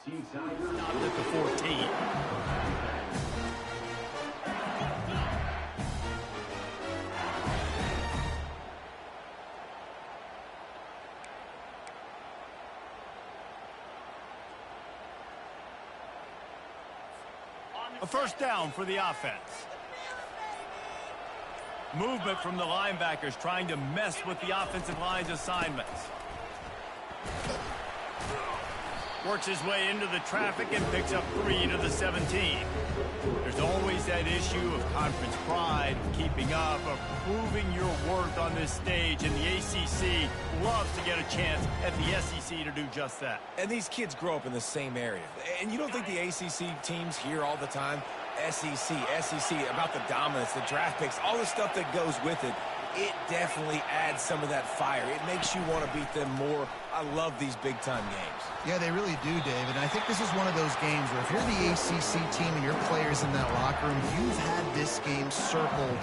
Stopped at the 14. A first down for the offense. Movement from the linebackers trying to mess with the offensive line's assignments. Works his way into the traffic and picks up 3 to the 17. There's always that issue of conference pride, of keeping up, of proving your worth on this stage, and the ACC loves to get a chance at the SEC to do just that. And these kids grow up in the same area. And you don't think the ACC teams hear all the time, SEC, about the dominance, the draft picks, all the stuff that goes with it. It definitely adds some of that fire. It makes you want to beat them more. I love these big-time games. Yeah, they really do, David. And I think this is one of those games where if you're the ACC team and your players in that locker room, you've had this game circled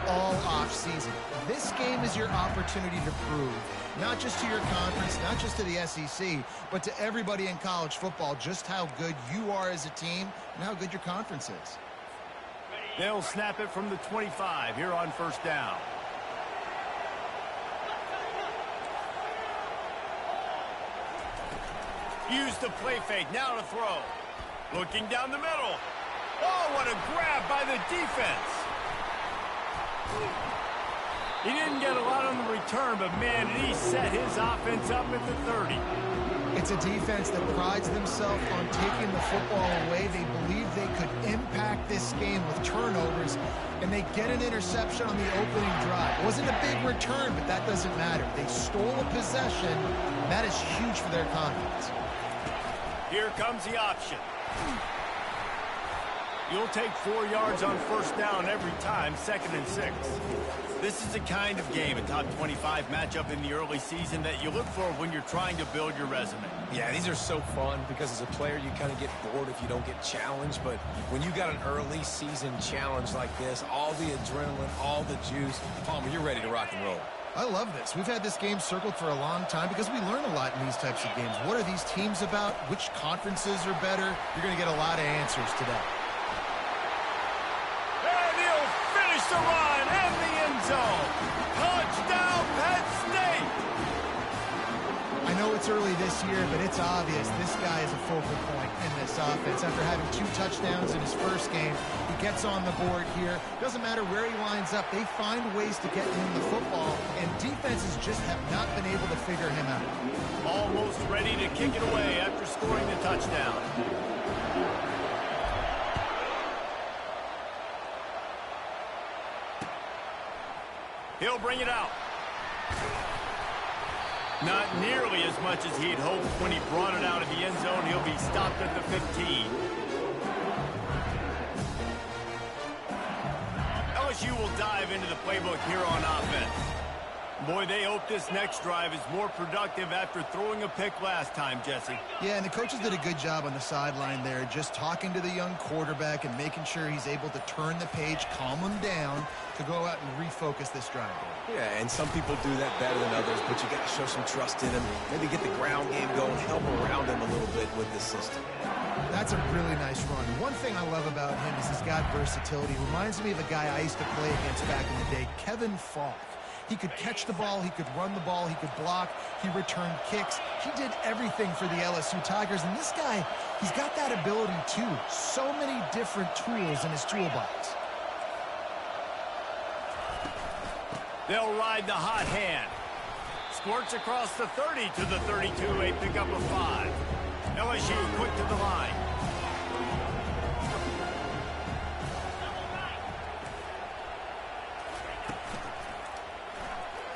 all off-season. This game is your opportunity to prove, not just to your conference, not just to the SEC, but to everybody in college football, just how good you are as a team and how good your conference is. They'll snap it from the 25 here on first down. Use the play fake, now to throw. Looking down the middle. Oh, what a grab by the defense. He didn't get a lot on the return, but man, he set his offense up at the 30. It's a defense that prides themselves on taking the football away. They believe they could impact this game with turnovers, and they get an interception on the opening drive. It wasn't a big return, but that doesn't matter. They stole a possession, and that is huge for their confidence. Here comes the option. You'll take 4 yards on first down every time, 2nd and 6. This is the kind of game, a top 25 matchup in the early season that you look for when you're trying to build your resume. Yeah, these are so fun because as a player you kind of get bored if you don't get challenged, but when you got an early season challenge like this, all the adrenaline, all the juice, Palmer, you're ready to rock and roll. I love this. We've had this game circled for a long time because we learn a lot in these types of games. What are these teams about? Which conferences are better? You're going to get a lot of answers today. And he'll finish the run in the end zone. Touchdown, Penn State! I know it's early this year, but it's obvious this guy is a focal point in this offense. After having 2 touchdowns in his first game, he gets on the board here. Doesn't matter where he lines up, they find ways to get him the football, and defenses just have not been able to figure him out. Almost ready to kick it away after scoring the touchdown. He'll bring it out. Not nearly as much as he'd hoped when he brought it out of the end zone. He'll be stopped at the 15. LSU will dive into the playbook here on offense. Boy, they hope this next drive is more productive after throwing a pick last time, Jesse. Yeah, and the coaches did a good job on the sideline there, just talking to the young quarterback and making sure he's able to turn the page, calm him down, to go out and refocus this drive. Yeah, and some people do that better than others, but you got to show some trust in him. Maybe get the ground game going, help around him a little bit with this system. That's a really nice run. One thing I love about him is he's got versatility. Reminds me of a guy I used to play against back in the day, Kevin Falk. He could catch the ball, he could run the ball, he could block, he returned kicks. He did everything for the LSU Tigers, and this guy, he's got that ability too. So many different tools in his toolbox. They'll ride the hot hand. Squirts across the 30 to the 32, a pickup of 5. LSU quick to the line.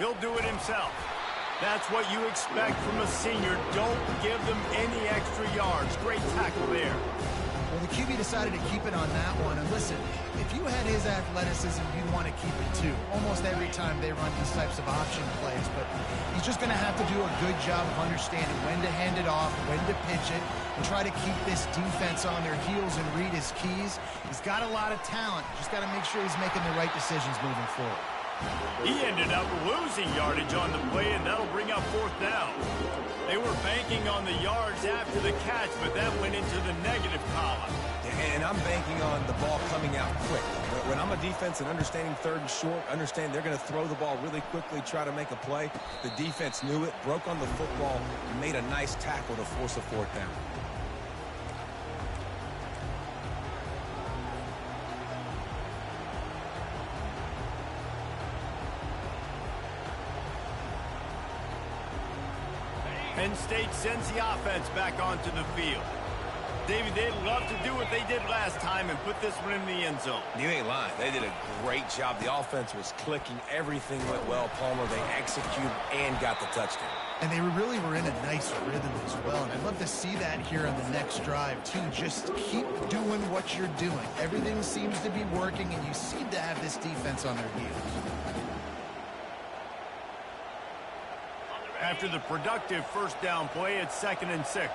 He'll do it himself. That's what you expect from a senior. Don't give them any extra yards. Great tackle there. Well, the QB decided to keep it on that one. And listen, if you had his athleticism, you'd want to keep it too. Almost every time they run these types of option plays. But he's just going to have to do a good job of understanding when to hand it off, when to pitch it, and try to keep this defense on their heels and read his keys. He's got a lot of talent. Just got to make sure he's making the right decisions moving forward. He ended up losing yardage on the play, and that'll bring up 4th down. They were banking on the yards after the catch, but that went into the negative column. And I'm banking on the ball coming out quick. When I'm a defense and understanding third and short, understand they're going to throw the ball really quickly, try to make a play. The defense knew it, broke on the football, and made a nice tackle to force a fourth down. Penn State sends the offense back onto the field. David, they'd love to do what they did last time and put this one in the end zone. You ain't lying. They did a great job. The offense was clicking. Everything went well, Palmer. They executed and got the touchdown. And they really were in a nice rhythm as well. And I'd love to see that here on the next drive, too. Just keep doing what you're doing. Everything seems to be working, and you seem to have this defense on their heels. After the productive first down play, it's 2nd and 6.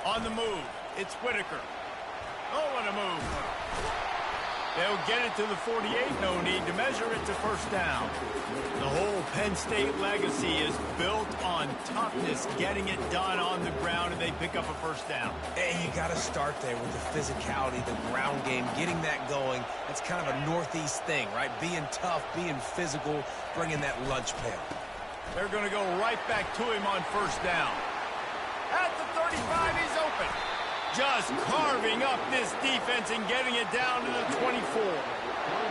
On the move, it's Whitaker. Oh, what a move. They'll get it to the 48. No need to measure it to first down. The whole Penn State legacy is built on toughness, getting it done on the ground, and they pick up a first down. And you got to start there with the physicality, the ground game, getting that going. That's kind of a Northeast thing, right? Being tough, being physical, bringing that lunch pail. They're going to go right back to him on first down. At the 35, he's open. Just carving up this defense and getting it down to the 24.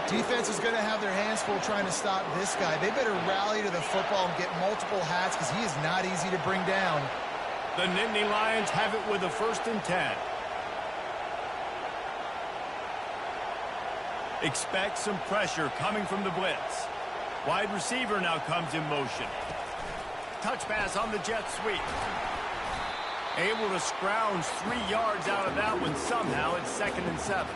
Defense is going to have their hands full trying to stop this guy. They better rally to the football and get multiple hats because he is not easy to bring down. The Nittany Lions have it with a 1st and 10. Expect some pressure coming from the blitz. Wide receiver now comes in motion. Touch pass on the jet sweep. Able to scrounge 3 yards out of that one somehow. It's 2nd and 7.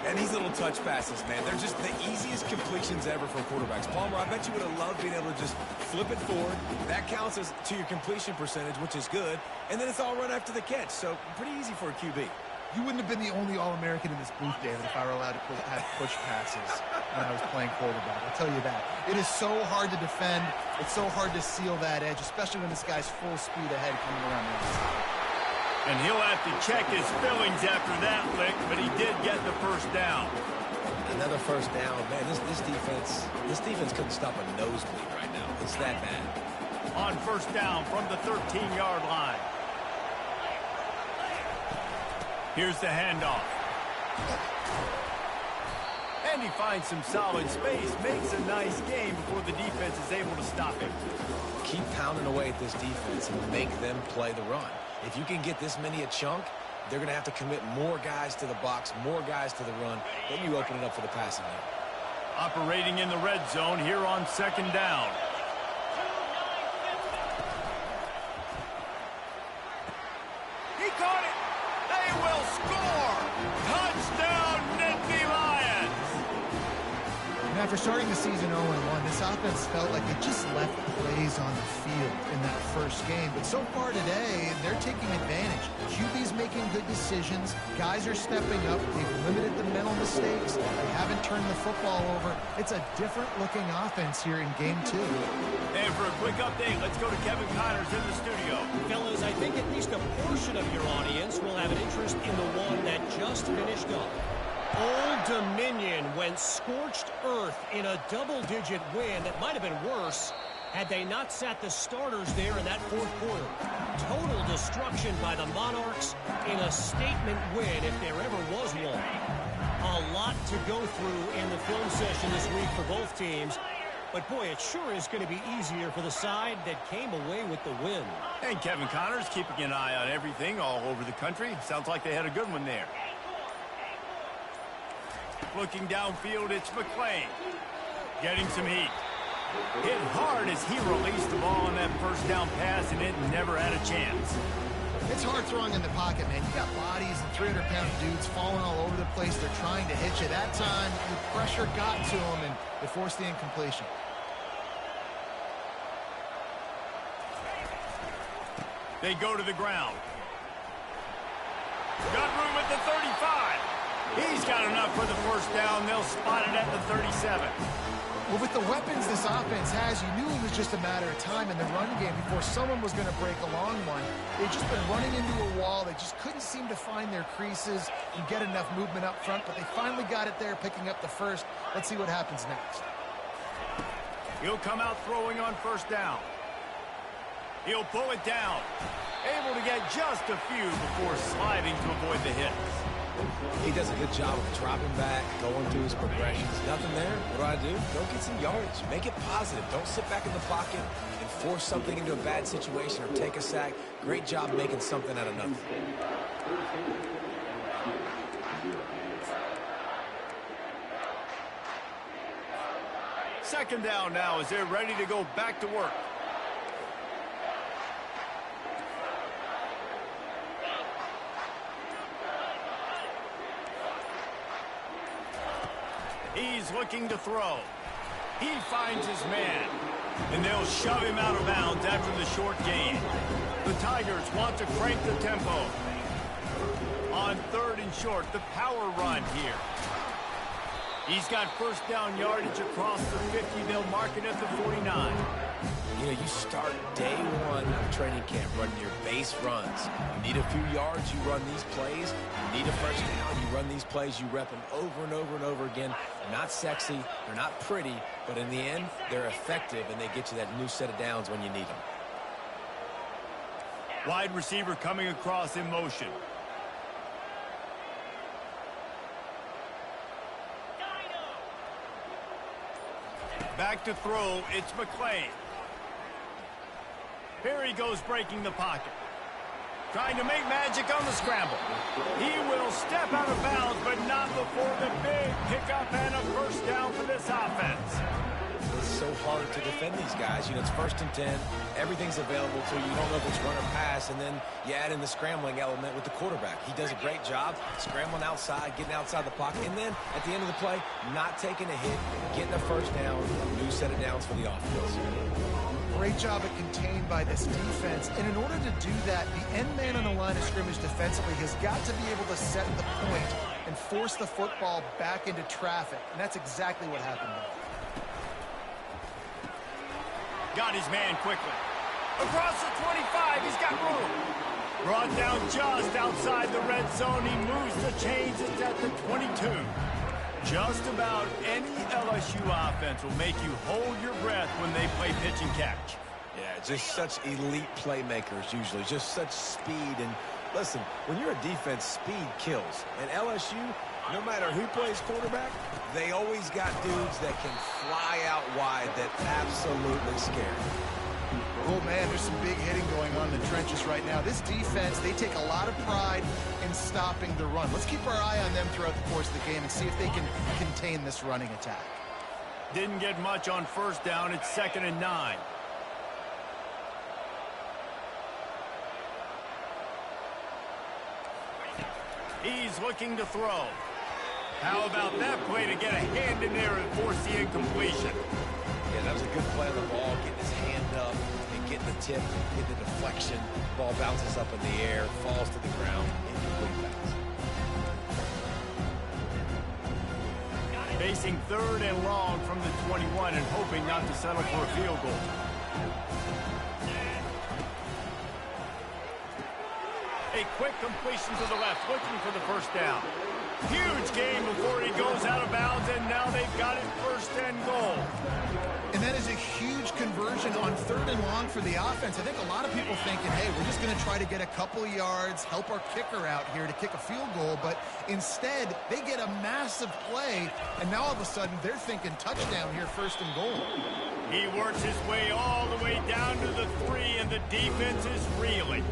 And these little touch passes, man, they're just the easiest completions ever for quarterbacks. Palmer, I bet you would have loved being able to just flip it forward. That counts as to your completion percentage, which is good. And then it's all run after the catch, so pretty easy for a QB. You wouldn't have been the only All-American in this booth, David, if I were allowed to have push passes when I was playing quarterback. I'll tell you that. It is so hard to defend. It's so hard to seal that edge, especially when this guy's full speed ahead coming around the outside. And he'll have to check his fillings after that lick, but he did get the first down. Another first down. Man, this defense couldn't stop a nosebleed right now. It's that bad. On first down from the 13-yard line. Here's the handoff. And he finds some solid space, makes a nice game before the defense is able to stop him. Keep pounding away at this defense and make them play the run. If you can get this many a chunk, they're going to have to commit more guys to the box, more guys to the run. Then you open it up for the passing game. Operating in the red zone here on 2nd down. He caught it. They will score. Touchdown, Nittany Lions. And after starting the season 0-1, this offense felt like it just left plays on the field in that first game. But so far today, they're taking advantage. QB's making good decisions. Guys are stepping up. They've limited the mental mistakes. They haven't turned the football over. It's a different-looking offense here in Game 2. And for a quick update, let's go to Kevin Connors in the studio. Fellas, I think at least a portion of your audience will have an interest in the one that just finished up. Old Dominion went scorched earth in a double-digit win that might have been worse had they not sat the starters there in that fourth quarter. Total destruction by the Monarchs in a statement win if there ever was one. A lot to go through in the film session this week for both teams. But, boy, it sure is going to be easier for the side that came away with the win. And Kevin Connors keeping an eye on everything all over the country. Sounds like they had a good one there. Looking downfield, it's McClain. Getting some heat. Hit hard as he released the ball on that first down pass, and it never had a chance. It's hard throwing in the pocket, man. You got bodies and 300-pound dudes falling all over the place. They're trying to hit you. That time, the pressure got to them, and they forced the incompletion. They go to the ground. Got room at the 35. He's got enough for the first down. They'll spot it at the 37. Well, with the weapons this offense has, you knew it was just a matter of time in the run game before someone was going to break a long one. They've just been running into a wall. They just couldn't seem to find their creases and get enough movement up front, but they finally got it there, picking up the first. Let's see what happens next. He'll come out throwing on first down. He'll pull it down. Able to get just a few before sliding to avoid the hits. He does a good job of dropping back, going through his progressions. Nothing there. What do? Go get some yards. Make it positive. Don't sit back in the pocket and force something into a bad situation or take a sack. Great job making something out of nothing. Second down now as they're ready to go back to work. He's looking to throw. He finds his man. And they'll shove him out of bounds after the short gain. The Tigers want to crank the tempo. On third and short, the power run here. He's got first down yardage across the 50. They'll mark it at the 49. You know, you start day one of training camp running your base runs. You need a few yards, you run these plays. You need a first down, you run these plays. You rep them over and over and over again. They're not sexy, they're not pretty, but in the end, they're effective, and they get you that new set of downs when you need them. Wide receiver coming across in motion. Back to throw, it's McClain. Here he goes breaking the pocket. Trying to make magic on the scramble. He will step out of bounds, but not before the big pickup and a first down for this offense. It's so hard to defend these guys. You know, it's 1st and 10. Everything's available to you. You don't know if it's run or pass, and then you add in the scrambling element with the quarterback. He does a great job scrambling outside, getting outside the pocket, and then at the end of the play, not taking a hit, getting a first down, new set of downs for the offense. Great job at contained by this defense. And in order to do that, the end man on the line of scrimmage defensively has got to be able to set the point and force the football back into traffic. And that's exactly what happened there. Got his man quickly. Across the 25, he's got room. Brought down just outside the red zone. He moves the chains. It's at the 22. Just about any LSU offense will make you hold your breath when they play pitch and catch. Yeah, just such elite playmakers usually, just such speed. And listen, when you're a defense, speed kills. And LSU, no matter who plays quarterback, they always got dudes that can fly out wide that absolutely scare. Oh, man, there's some big hitting going on in the trenches right now. This defense, they take a lot of pride in stopping the run. Let's keep our eye on them throughout the course of the game and see if they can contain this running attack. Didn't get much on first down. It's 2nd and 9. He's looking to throw. How about that play to get a hand in there and force the incompletion? Yeah, that was a good play on the ball, getting his hand up and getting the tip, getting the deflection. Ball bounces up in the air, falls to the ground, incomplete pass. Facing 3rd and long from the 21 and hoping not to settle for a field goal. A quick completion to the left, looking for the first down. Huge gain before he goes out of bounds, and now they've got it 1st and goal. And that is a huge conversion on 3rd and long for the offense. I think a lot of people thinking, hey, we're just going to try to get a couple yards, help our kicker out here to kick a field goal. But instead, they get a massive play, and now all of a sudden they're thinking touchdown here, 1st and goal. He works his way all the way down to the 3, and the defense is reeling.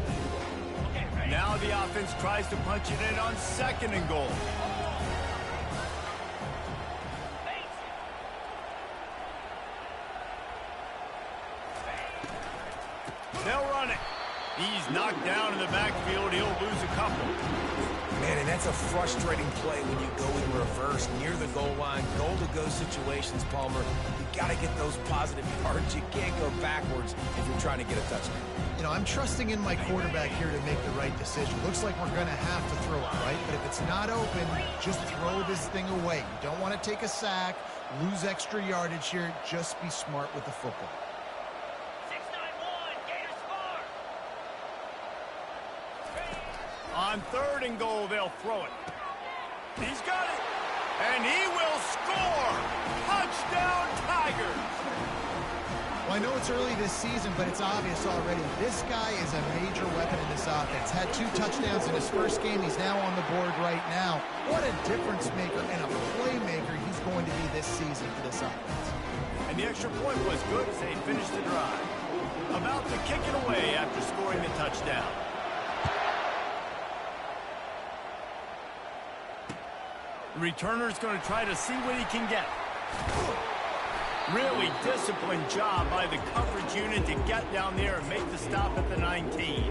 Now the offense tries to punch it in on 2nd and goal. They'll run it. The He's knocked down in the backfield. He'll lose a couple. Man, and that's a frustrating play when you go in reverse near the goal line, goal-to-go situations, Palmer. You got to get those positive yards. You can't go backwards if you're trying to get a touchdown. You know, I'm trusting in my quarterback here to make the right decision. Looks like we're going to have to throw it, right? But if it's not open, just throw this thing away. You don't want to take a sack, lose extra yardage here. Just be smart with the football. 6-9-1, Gators score. On 3rd and goal, they'll throw it. He's got it. And he will score. Touchdown, Tigers. Well, I know it's early this season, but it's obvious already. This guy is a major weapon in this offense. Had 2 touchdowns in his first game. He's now on the board right now. What a difference maker and a playmaker he's going to be this season for this offense. And the extra point was good as they finished the drive. About to kick it away after scoring the touchdown. The returner's going to try to see what he can get. Really disciplined job by the coverage unit to get down there and make the stop at the 19.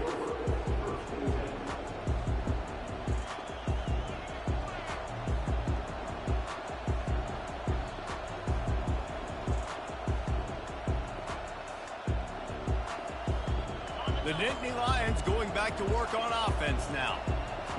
The Nittany Lions going back to work on offense now.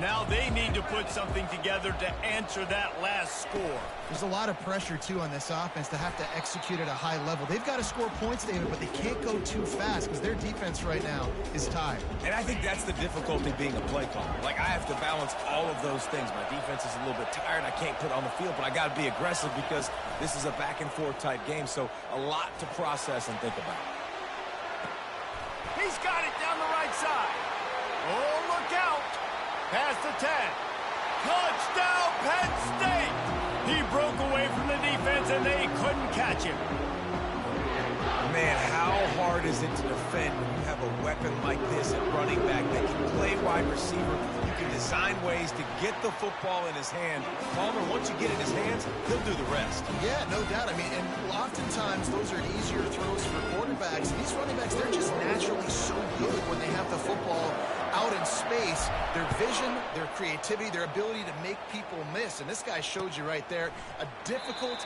Now they need to put something together to answer that last score. There's a lot of pressure, too, on this offense to have to execute at a high level. They've got to score points, David, but they can't go too fast because their defense right now is tired. And I think that's the difficulty being a play caller. Like, I have to balance all of those things. My defense is a little bit tired. I can't put it on the field, but I got to be aggressive because this is a back-and-forth type game, so a lot to process and think about. He's got it down the right side. Oh, look out. Past the 10. Touchdown, Penn State. He broke away from the defense, and they couldn't catch him. Man, how hard is it to defend when you have a weapon like this at running back that can play wide receiver? You can design ways to get the football in his hand. Palmer, once you get it in his hands, he'll do the rest. Yeah, no doubt. I mean, and oftentimes those are easier throws for quarterbacks. These running backs, they're just naturally so good when they have the football out in space. Their vision, their creativity, their ability to make people miss. And this guy showed you right there, a difficult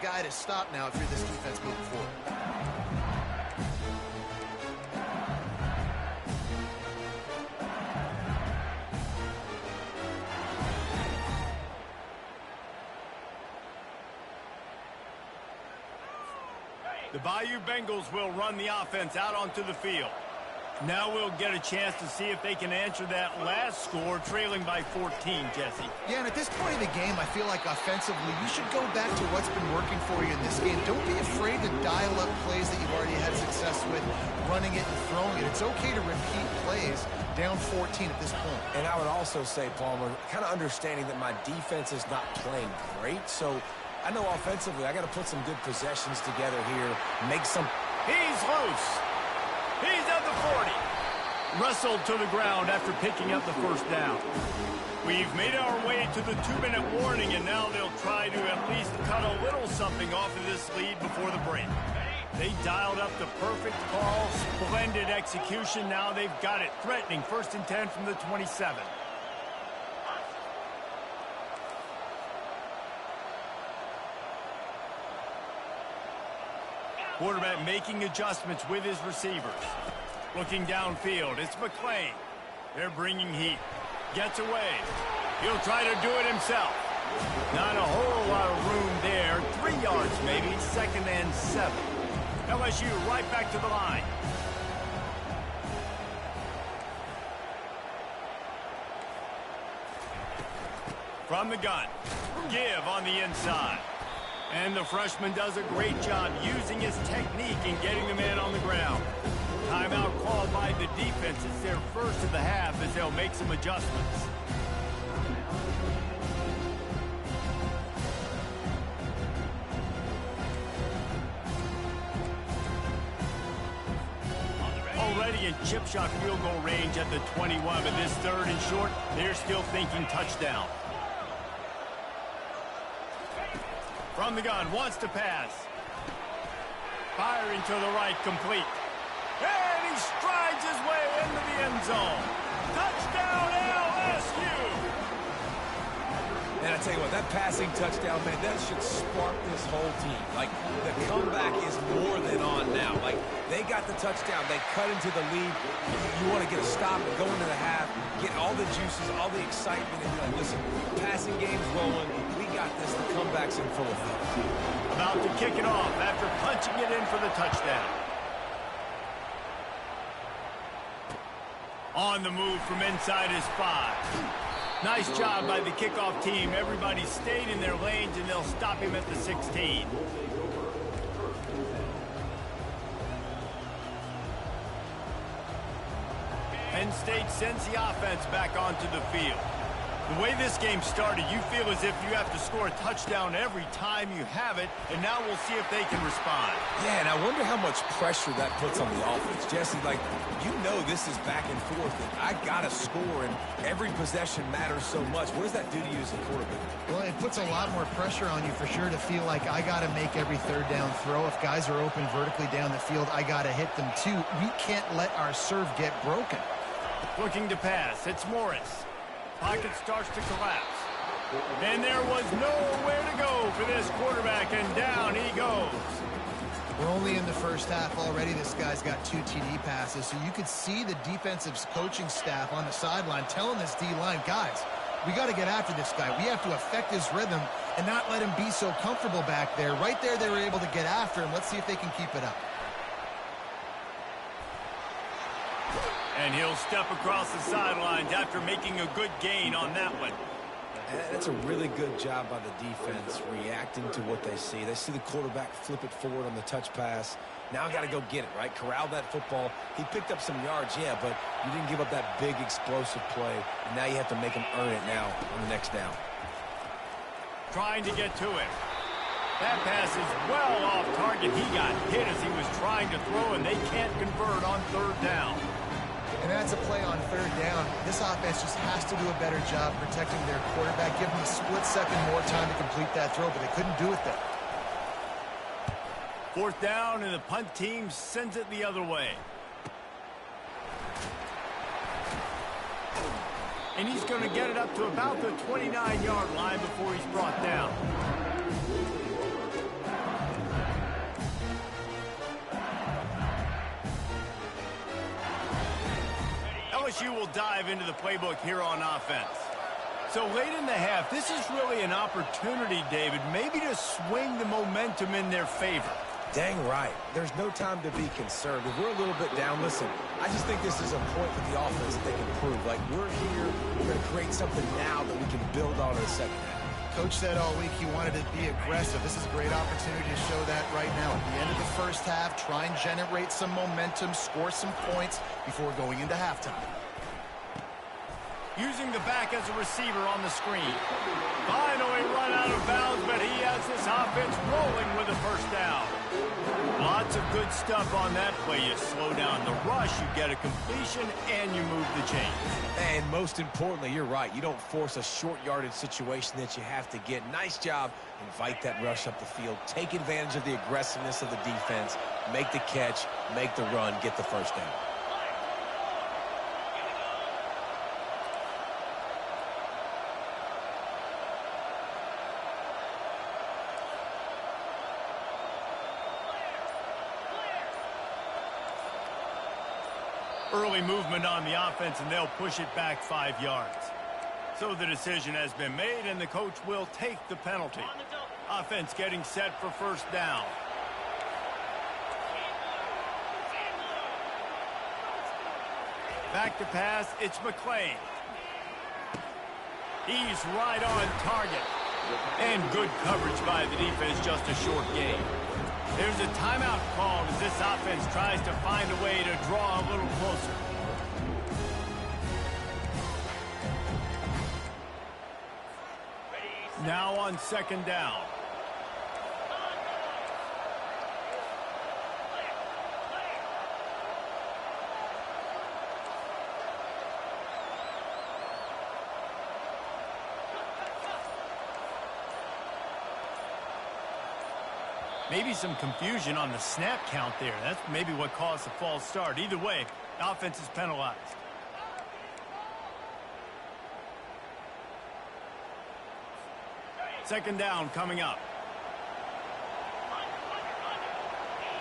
guy to stop now if you're this defense moving forward. The Bayou Bengals will run the offense out onto the field. Now we'll get a chance to see if they can answer that last score, trailing by 14, Jesse. Yeah, and at this point in the game, I feel like offensively, you should go back to what's been working for you in this game. Don't be afraid to dial up plays that you've already had success with, running it and throwing it. It's okay to repeat plays down 14 at this point. And I would also say, Palmer, kind of understanding that my defense is not playing great, so I know offensively I got to put some good possessions together here, make some... He's loose. He's at the 40. Wrestled to the ground after picking up the first down. We've made our way to the 2-minute warning, and now they'll try to at least cut a little something off of this lead before the break. They dialed up the perfect call, splendid execution. Now they've got it. Threatening 1st and 10 from the 27. Quarterback making adjustments with his receivers. Looking downfield, it's McClain. They're bringing heat. Gets away. He'll try to do it himself. Not a whole lot of room there. 3 yards maybe, 2nd and 7. LSU right back to the line. From the gun. Give on the inside. And the freshman does a great job using his technique and getting the man on the ground. Timeout called by the defense. It's their first of the half as they'll make some adjustments. Already in chip shot field goal range at the 21, but this 3rd and short, they're still thinking touchdown. From the gun, wants to pass. Firing to the right, complete. And he strides his way into the end zone. Touchdown, LSU! And I tell you what, that passing touchdown, man, that should spark this whole team. Like, the comeback is more than on now. Like, they got the touchdown. They cut into the lead. You want to get a stop and go into the half, get all the juices, all the excitement, and be like, listen, passing game's rolling. We got this. The comeback's in full effect. About to kick it off after punching it in for the touchdown. On the move from inside his 5. Nice job by the kickoff team. Everybody stayed in their lanes, and they'll stop him at the 16. Penn State sends the offense back onto the field. The way this game started, you feel as if you have to score a touchdown every time you have it, and now we'll see if they can respond. Yeah, and I wonder how much pressure that puts on the offense. Jesse, like, you know this is back and forth, and I got to score, and every possession matters so much. What does that do to you as a quarterback? Well, it puts a lot more pressure on you for sure to feel like I got to make every third down throw. If guys are open vertically down the field, I got to hit them too. We can't let our serve get broken. Looking to pass, it's Morris. Pocket starts to collapse. And there was nowhere to go for this quarterback, and down he goes. We're only in the first half already. This guy's got 2 TD passes, so you could see the defensive coaching staff on the sideline telling this D-line, guys, we got to get after this guy. We have to affect his rhythm and not let him be so comfortable back there. Right there, they were able to get after him. Let's see if they can keep it up. And he'll step across the sidelines after making a good gain on that one. That's a really good job by the defense reacting to what they see. They see the quarterback flip it forward on the touch pass. Now I got to go get it, right? Corral that football. He picked up some yards, yeah, but you didn't give up that big explosive play. And now you have to make him earn it now on the next down. Trying to get to it. That pass is well off target. He got hit as he was trying to throw, and they can't convert on third down. And that's a play on third down. This offense just has to do a better job protecting their quarterback, give them a split second more time to complete that throw, but they couldn't do it there. Fourth down, and the punt team sends it the other way. And he's going to get it up to about the 29-yard line before he's brought down. LSU will dive into the playbook here on offense. So late in the half, this is really an opportunity, David, maybe to swing the momentum in their favor. Dang right. There's no time to be concerned. If we're a little bit down, listen, I just think this is a point with the offense that they can prove. Like, we're here, we're going to create something now that we can build on in the second half. Coach said all week he wanted to be aggressive. This is a great opportunity to show that right now. At the end of the first half, try and generate some momentum, score some points before going into halftime. Using the back as a receiver on the screen. Finally run out of bounds, but he has this offense rolling with a first down. Lots of good stuff on that play. You slow down the rush, you get a completion, and you move the chains. And most importantly, you're right. You don't force a short yardage situation that you have to get. Nice job. Invite that rush up the field. Take advantage of the aggressiveness of the defense. Make the catch, make the run, get the first down. Early movement on the offense, and they'll push it back 5 yards. So the decision has been made, and the coach will take the penalty. Offense getting set for first down. Back to pass, it's McClain. He's right on target. And good coverage by the defense, just a short gain. There's a timeout called as this offense tries to find a way to draw a little closer. Now on second down. Maybe some confusion on the snap count there. That's maybe what caused the false start. Either way, Offense is penalized. Second down coming up.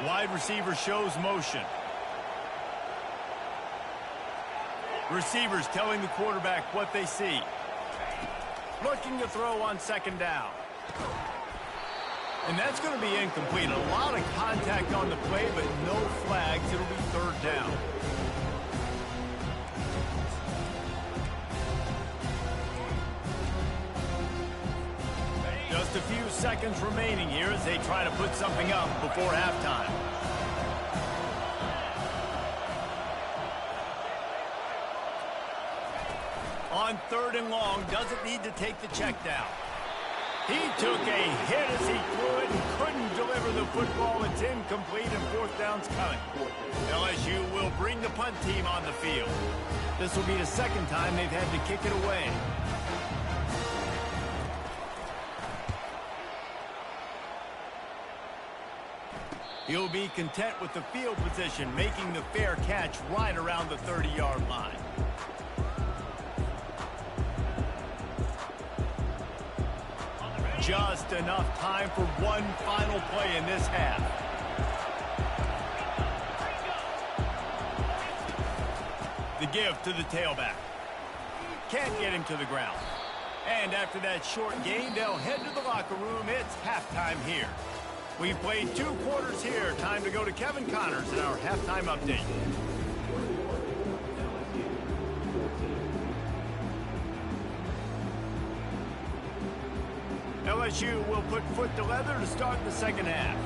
Wide receiver shows motion. Receivers telling the quarterback what they see. Looking to throw on second down. And that's going to be incomplete. A lot of contact on the play, but no flags. It'll be third down. Just a few seconds remaining here as they try to put something up before halftime. On third and long, doesn't need to take the check down. He took a hit as he could and couldn't deliver the football. It's incomplete and fourth down's coming. LSU will bring the punt team on the field. This will be the second time they've had to kick it away. He'll be content with the field position, making the fair catch right around the 30-yard line. Just enough time for one final play in this half. The give to the tailback. Can't get him to the ground. And after that short gain, they'll head to the locker room. It's halftime here. We've played 2 quarters here. Time to go to Kevin Connors in our halftime update. LSU will put foot to leather to start the second half.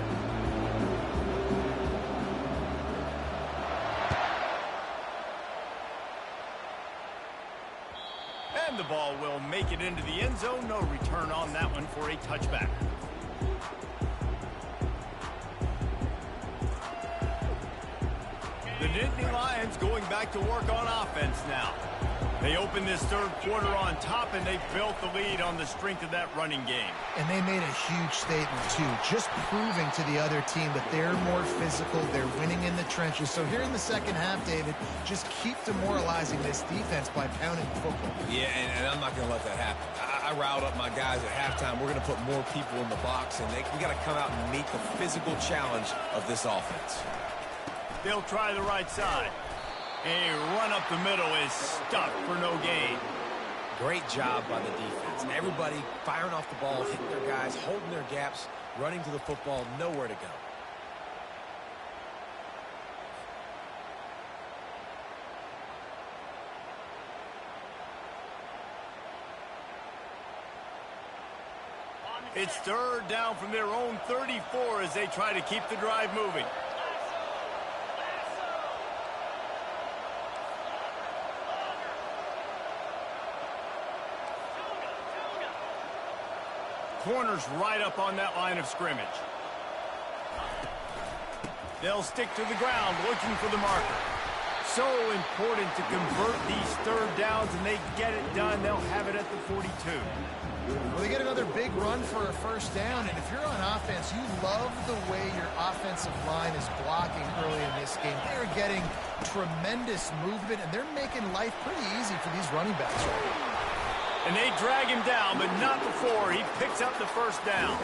And the ball will make it into the end zone. No return on that one for a touchback. The Nittany Lions going back to work on offense now. They opened this third quarter on top, and they built the lead on the strength of that running game. And they made a huge statement, too, just proving to the other team that they're more physical, they're winning in the trenches. So here in the second half, David, just keep demoralizing this defense by pounding the football. Yeah, and I'm not going to let that happen. I riled up my guys at halftime. We're going to put more people in the box, and we got to come out and meet the physical challenge of this offense. They'll try the right side. A run up the middle is stuck for no gain. Great job by the defense. Everybody firing off the ball, hitting their guys, holding their gaps, running to the football, nowhere to go. It's third down from their own 34 as they try to keep the drive moving. Corners right up on that line of scrimmage. They'll stick to the ground looking for the marker. So important to convert these third downs, and they get it done. They'll have it at the 42. Well, they get another big run for a first down, and if you're on offense, you love the way your offensive line is blocking early in this game. They're getting tremendous movement, and they're making life pretty easy for these running backs right now. And they drag him down, but not before he picks up the first down.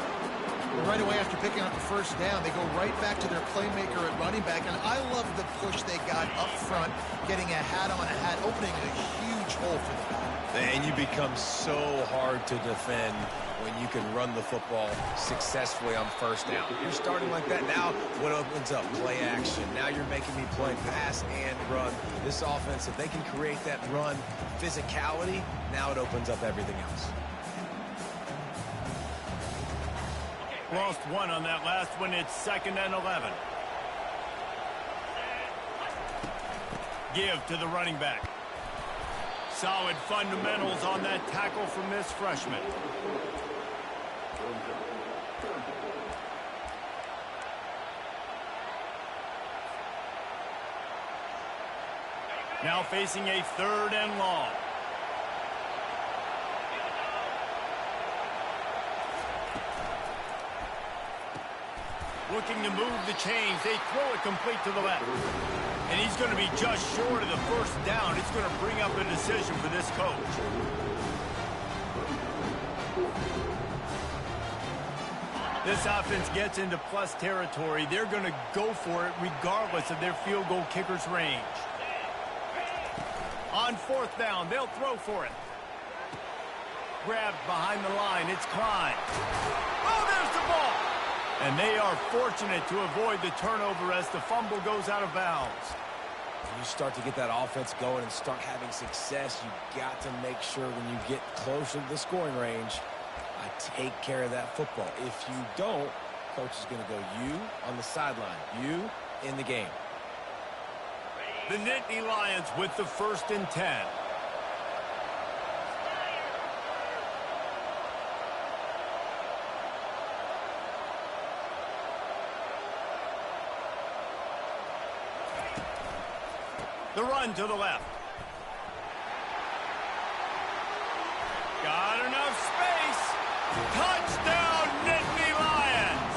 Well, right away after picking up the first down, they go right back to their playmaker at running back. And I love the push they got up front, getting a hat on a hat, opening a huge hole for the back. And you become so hard to defend when you can run the football successfully on first down. You're starting like that. Now what opens up? Play action. Now you're making me play pass and run. This offense, if they can create that run physicality, now it opens up everything else. Lost one on that last one. It's 2nd and 11. Give to the running back. Solid fundamentals on that tackle from this freshman. Now facing a 3rd and long. Looking to move the chains. They throw it complete to the left. And he's going to be just short of the first down. It's going to bring up a decision for this coach. This offense gets into plus territory. They're going to go for it regardless of their field goal kicker's range. On fourth down, they'll throw for it. Grabbed behind the line. It's Klein. Oh, there's the ball. And they are fortunate to avoid the turnover as the fumble goes out of bounds. When you start to get that offense going and start having success, you got to make sure when you get closer to the scoring range, I take care of that football. If you don't, coach is going to go you on the sideline, you in the game. The Nittany Lions with the 1st and 10. The run to the left. Got enough space. Touchdown, Nittany Lions.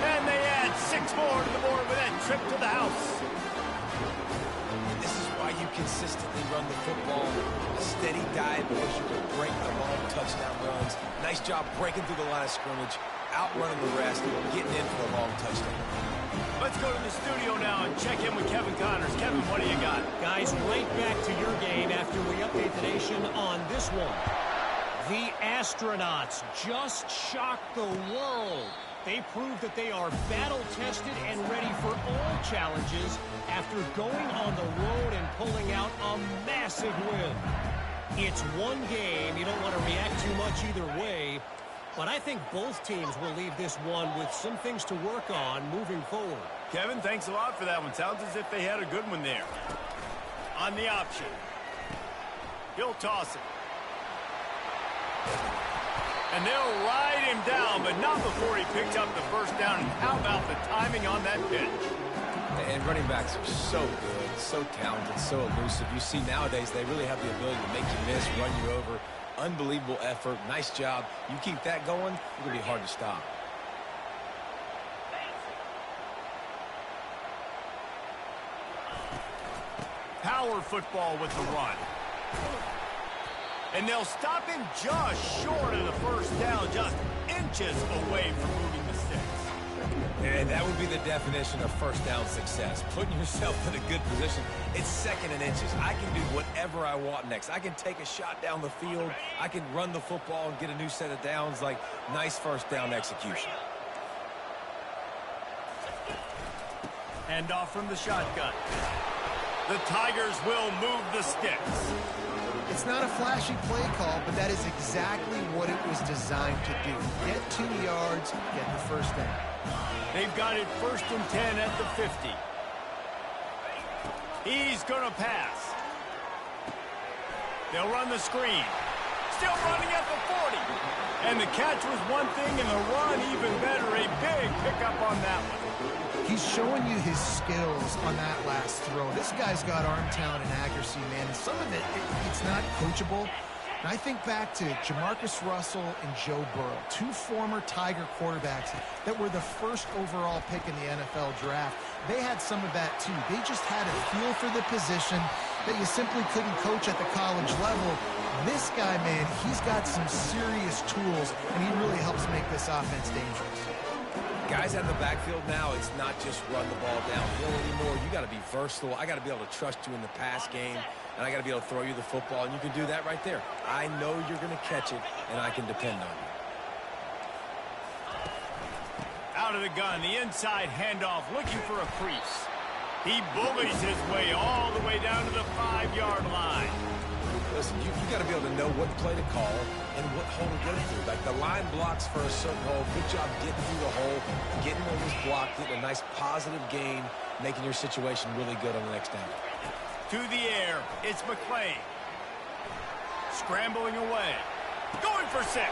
And they add 6 more to the board with that trip to the house. This is why you consistently run the football. A steady diet because you can break the long touchdown runs. Nice job breaking through the line of scrimmage, outrunning the rest, getting in for the long touchdown. Let's go to the studio now and check in with Kevin Connors. Kevin, what do you got? Guys, right back to your game after we update the nation on this one. The astronauts just shocked the world. They proved that they are battle-tested and ready for all challenges after going on the road and pulling out a massive win. It's one game. You don't want to react too much either way. But I think both teams will leave this one with some things to work on moving forward. Kevin, thanks a lot for that one. Sounds as if they had a good one there. On the option. He'll toss it. And they'll ride him down, but not before he picks up the first down. And how about the timing on that pitch? And running backs are so good, so talented, so elusive. You see nowadays they really have the ability to make you miss, run you over. Unbelievable effort. Nice job. You keep that going, it'll be hard to stop. Power football with the run. And they'll stop him just short of the first down, just inches away from moving the sticks. And that would be the definition of first down success. Putting yourself in a good position. It's 2nd and inches. I can do whatever I want next. I can take a shot down the field. I can run the football and get a new set of downs. Like, nice first down execution. Hand off from the shotgun. The Tigers will move the sticks. It's not a flashy play call, but that is exactly what it was designed to do. Get 2 yards, get the first down. They've got it 1st and 10 at the 50. He's going to pass. They'll run the screen. Still running at the 40. And the catch was one thing, and the run even better. A big pickup on that one. He's showing you his skills on that last throw. This guy's got arm talent and accuracy, man. And some of it's not coachable. And I think back to Jamarcus Russell and Joe Burrow, 2 former Tiger quarterbacks that were the 1st overall pick in the NFL draft. They had some of that, too. They just had a feel for the position that you simply couldn't coach at the college level. This guy, man, he's got some serious tools, and he really helps make this offense dangerous. Guys out in the backfield now, it's not just run the ball downhill anymore. You got to be versatile. I got to be able to trust you in the pass game, and I got to be able to throw you the football, and you can do that right there. I know you're going to catch it, and I can depend on you. Out of the gun, the inside handoff, looking for a crease. He bullies his way all the way down to the 5-yard line. Listen, you got to be able to know what play to call and what hole to get through. Like the line blocks for a certain hole. Good job getting through the hole, getting what was blocked, getting a nice positive gain, making your situation really good on the next down. To the air, it's McClain. Scrambling away. Going for 6.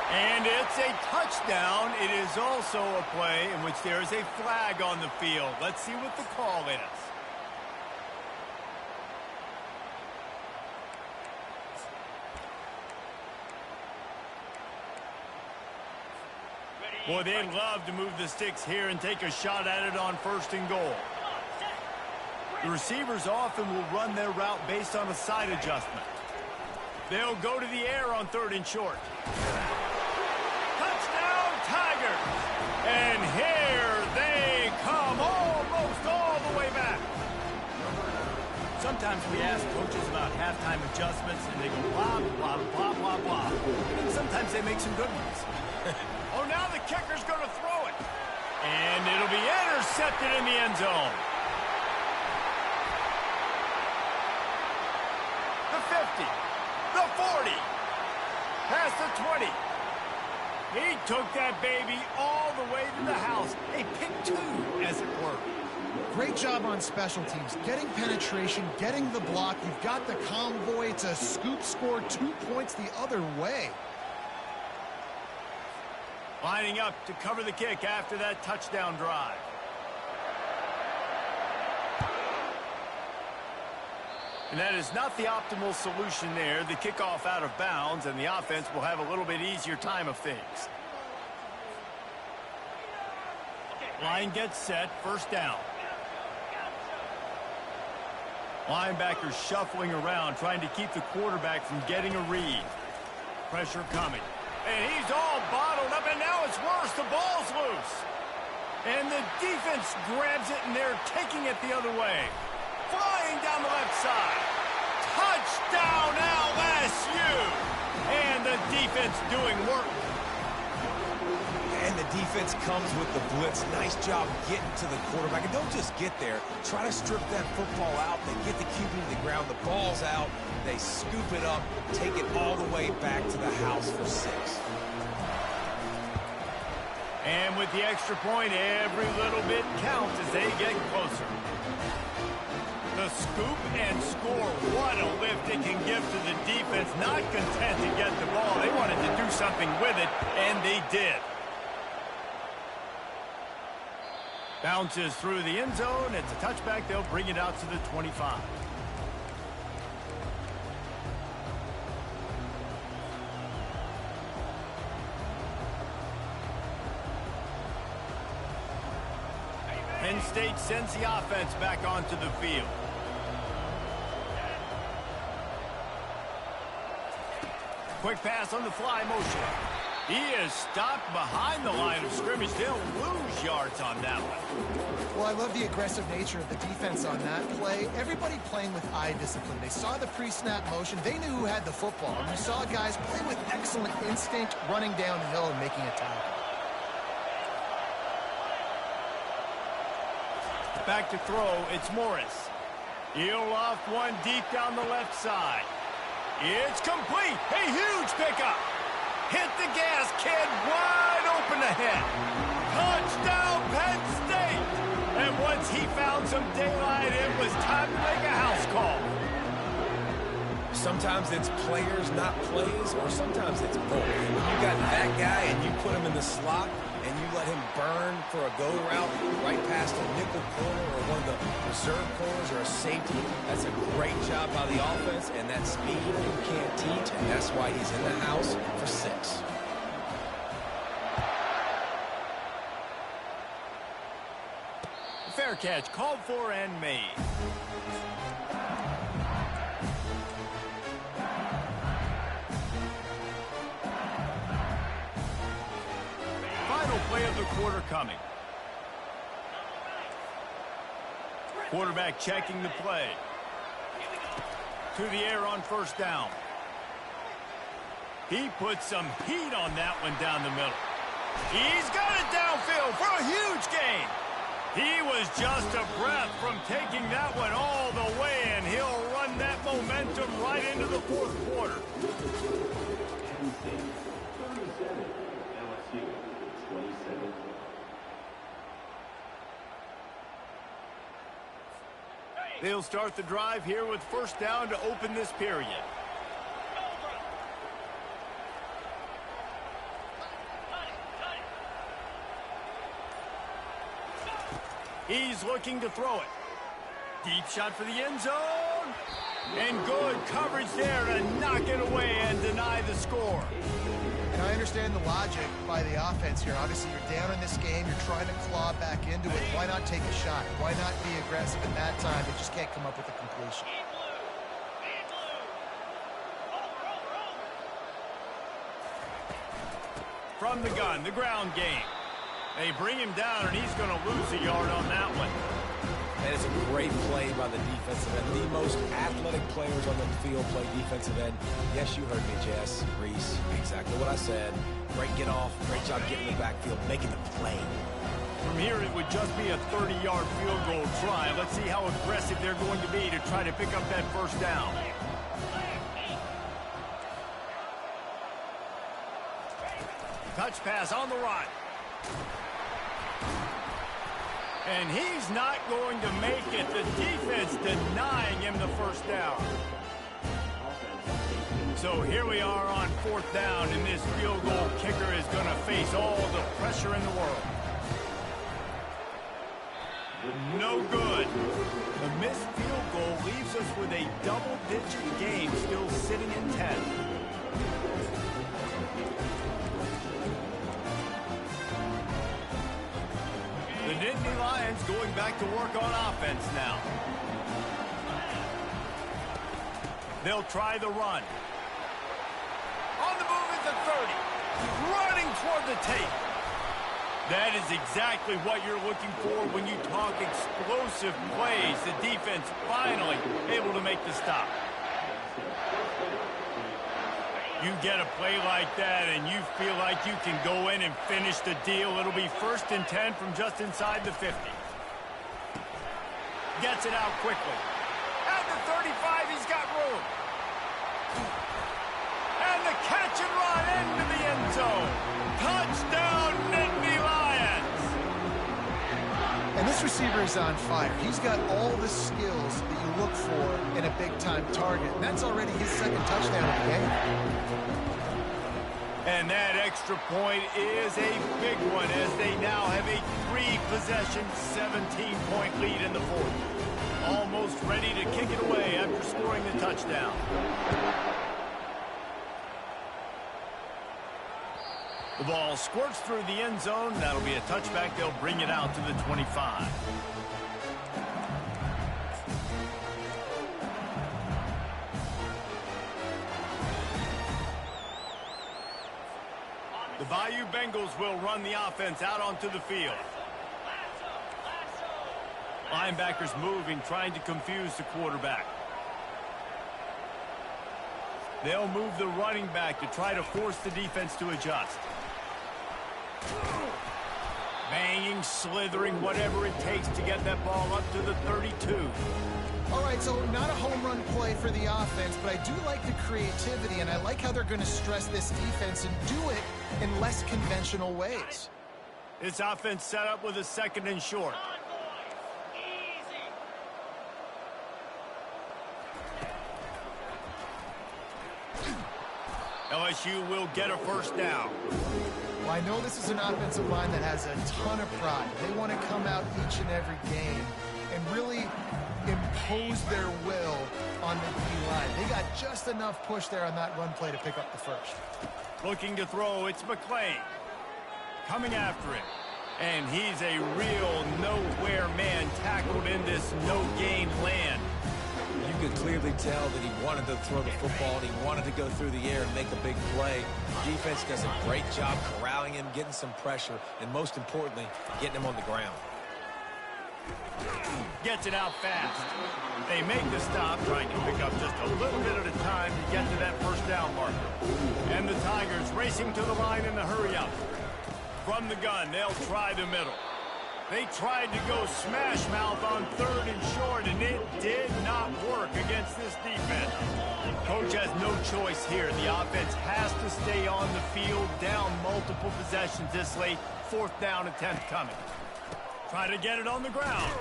And it's a touchdown. It is also a play in which there is a flag on the field. Let's see what the call is. Boy, they'd love to move the sticks here and take a shot at it on 1st and goal. The receivers often will run their route based on a side adjustment. They'll go to the air on 3rd and short. Touchdown, Tigers! And here they come, almost all the way back. Sometimes we ask coaches about halftime adjustments, and they go blah, blah, blah, blah, blah. And sometimes they make some good ones. Oh, now the kicker's going to throw it. And it'll be intercepted in the end zone. The 50. The 40. Past the 20. He took that baby all the way to the house. A pick 2, as it were. Great job on special teams. Getting penetration, getting the block. You've got the convoy to scoop score 2 points the other way. Lining up to cover the kick after that touchdown drive. And that is not the optimal solution there. The kickoff out of bounds, and the offense will have a little bit easier time of things. Line gets set, 1st down. Linebackers shuffling around, trying to keep the quarterback from getting a read. Pressure coming. And he's all bottled up, and now it's worse. The ball's loose. And the defense grabs it, and they're taking it the other way. Flying down the left side. Touchdown, LSU! And the defense doing work. And the defense comes with the blitz. Nice job getting to the quarterback. And don't just get there. Try to strip that football out. They get the QB to the ground. The ball's out. They scoop it up, take it all the way back to the house for 6. And with the extra point, every little bit counts as they get closer. The scoop and score. What a lift it can give to the defense. Not content to get the ball. They wanted to do something with it, and they did. Bounces through the end zone. It's a touchback. They'll bring it out to the 25. Penn State sends the offense back onto the field. Quick pass on the fly motion. He is stopped behind the line of scrimmage. They'll lose yards on that one. Well, I love the aggressive nature of the defense on that play. Everybody playing with eye discipline. They saw the pre-snap motion. They knew who had the football. And you saw guys play with excellent instinct, running downhill and making a tackle. Back to throw, it's Morris. He'll loft one deep down the left side. It's complete. A huge pickup. Hit the gas, kid. Wide open ahead. Touchdown, Penn State. And once he found some daylight, it was time to make a house call. Sometimes it's players, not plays, or sometimes it's both. You got that guy and you put him in the slot and you let him burn for a go route right past a nickel corner or one of the reserve corners or a safety. That's a great job by the offense, and that speed you can't teach, and that's why he's in the house for 6. Fair catch called for and made. Final play of the quarter coming. Quarterback checking the play. To the air on 1st down. He put some heat on that one down the middle. He's got it downfield for a huge gain. He was just a breath from taking that one all the way, and he'll run that momentum right into the 4th quarter. They'll start the drive here with 1st down to open this period. He's looking to throw it. Deep shot for the end zone. And good coverage there to knock it away and deny the score. And I understand the logic by the offense here. Obviously, you're down in this game. You're trying to claw back into it. Why not take a shot? Why not be aggressive at that time? They just can't come up with a completion. From the gun, the ground game. They bring him down, and he's going to lose a yard on that one. And it's a great play by the defensive end. The most athletic players on the field play defensive end. Yes, you heard me, Jess, Reese. Exactly what I said. Great get off. Great job getting in the backfield, making the play. From here, it would just be a 30-yard field goal try. Let's see how aggressive they're going to be to try to pick up that first down. Touch pass on the right. And he's not going to make it. The defense denying him the first down. So here we are on fourth down, and this field goal kicker is going to face all the pressure in the world. No good. The missed field goal leaves us with a double-digit game still sitting in 10. The Nittany Lions going back to work on offense now. They'll try the run. On the move at the 30. Running toward the tape. That is exactly what you're looking for when you talk explosive plays. The defense finally able to make the stop. You get a play like that and you feel like you can go in and finish the deal. It'll be 1st and 10 from just inside the 50. Gets it out quickly. At the 35, he's got room. And the catch and run into the end zone. Touchdown, Nittany Lions. And this receiver is on fire. He's got all the skills that you look for in a big-time target. And that's already his 2nd touchdown of the game. And that extra point is a big one as they now have a 3-possession, 17-point lead in the 4th. Almost ready to kick it away after scoring the touchdown. The ball squirts through the end zone. That'll be a touchback. They'll bring it out to the 25. The Bayou Bengals will run the offense out onto the field. Linebackers moving, trying to confuse the quarterback. They'll move the running back to try to force the defense to adjust. Banging, slithering, whatever it takes to get that ball up to the 32. All right, so not a home run play for the offense, but I do like the creativity, and I like how they're going to stress this defense and do it in less conventional ways. This offense set up with a 2nd and short. LSU will get a first down. Well, I know this is an offensive line that has a ton of pride. They want to come out each and every game and really impose their will on the D-line. They got just enough push there on that run play to pick up the first. Looking to throw, it's McClain. Coming after it. And he's a real nowhere man tackled in this no-gain land. You could clearly tell that he wanted to throw the football and he wanted to go through the air and make a big play. Defense does a great job corralling him, getting some pressure, and most importantly, getting him on the ground. Gets it out fast. They make the stop, trying to pick up just a little bit at a time to get to that first down marker. And the Tigers racing to the line in the hurry-up. From the gun, they'll try the middle. They tried to go smash mouth on 3rd and short, and it did not work against this defense. Coach has no choice here. The offense has to stay on the field, down multiple possessions this late. 4th down attempt coming. Try to get it on the ground.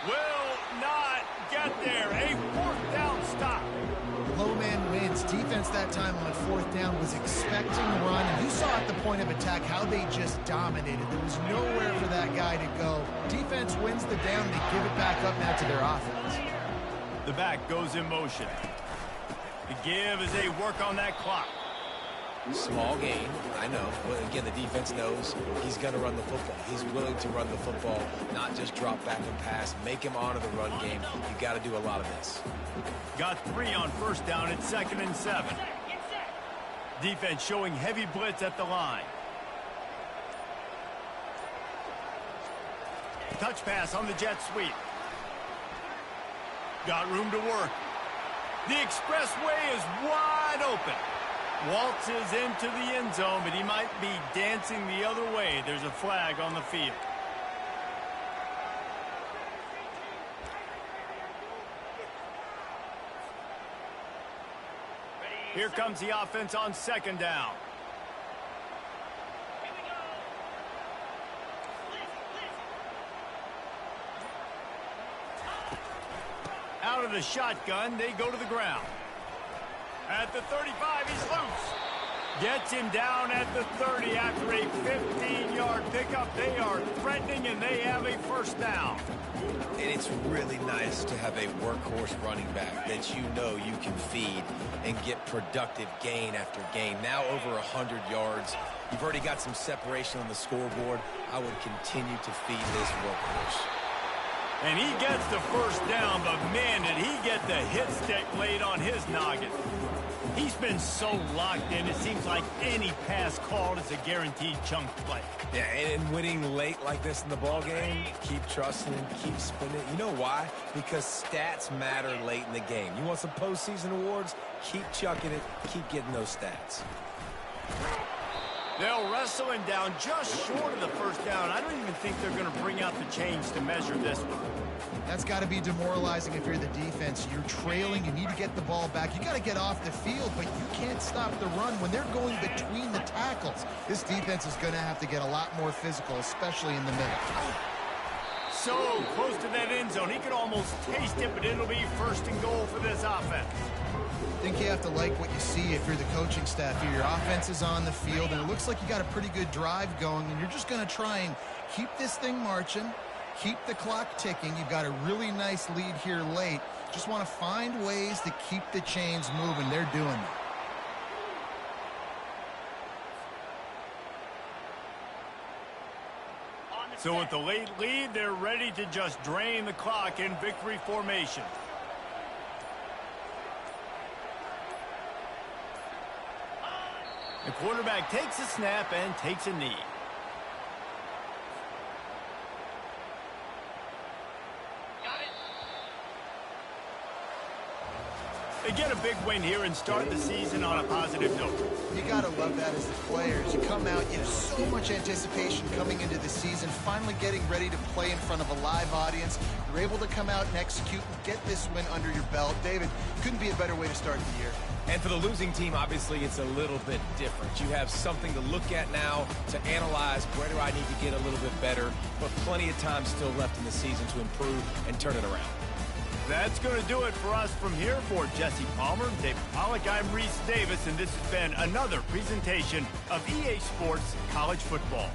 Will not get there. A 4th down stop. Low man wins. Defense that time on 4th down was expecting run. And you saw at the point of attack how they just dominated. There was nowhere for that guy to go. Defense wins the down. They give it back up now to their offense. The back goes in motion. The give as they work on that clock. Small gain, I know. But again, the defense knows he's going to run the football. He's willing to run the football, not just drop back and pass. Make him honor the run game. You got to do a lot of this. Got 3 on first down at 2nd and 7. Defense showing heavy blitz at the line. Touch pass on the jet sweep. Got room to work. The expressway is wide open. Waltzes into the end zone, but he might be dancing the other way. There's a flag on the field. Here comes the offense on 2nd down. Out of the shotgun, they go to the ground. At the 35, he's loose. Gets him down at the 30 after a 15-yard pickup. They are threatening, and they have a first down. And it's really nice to have a workhorse running back that you know you can feed and get productive gain after gain. Now over 100 yards. You've already got some separation on the scoreboard. I would continue to feed this workhorse. And he gets the first down, but man, did he get the hit stick laid on his noggin. He's been so locked in, it seems like any pass called is a guaranteed chunk play. Yeah, and winning late like this in the ball game, keep trusting him, keep spinning. You know why? Because stats matter late in the game. You want some postseason awards? Keep chucking it, keep getting those stats. They'll wrestle him down just short of the first down. I don't even think they're going to bring out the chains to measure this one. That's got to be demoralizing if you're the defense. You're trailing. You need to get the ball back. You got to get off the field, but you can't stop the run when they're going between the tackles. This defense is going to have to get a lot more physical, especially in the middle. So close to that end zone. He could almost taste it, but it'll be 1st and goal for this offense. I think you have to like what you see if you're the coaching staff here. Your offense is on the field, and it looks like you got a pretty good drive going, and you're just going to try and keep this thing marching, keep the clock ticking. You've got a really nice lead here late. Just want to find ways to keep the chains moving. They're doing that. So with the late lead, they're ready to just drain the clock in victory formation. The quarterback takes a snap and takes a knee. They get a big win here and start the season on a positive note. You got to love that as the players. You come out, you have so much anticipation coming into the season, finally getting ready to play in front of a live audience. You're able to come out and execute and get this win under your belt. David, couldn't be a better way to start the year. And for the losing team, obviously, it's a little bit different. You have something to look at now, to analyze where do I need to get a little bit better, but plenty of time still left in the season to improve and turn it around. That's going to do it for us from here. For Jesse Palmer, David Pollack, I'm Reese Davis, and this has been another presentation of EA Sports College Football.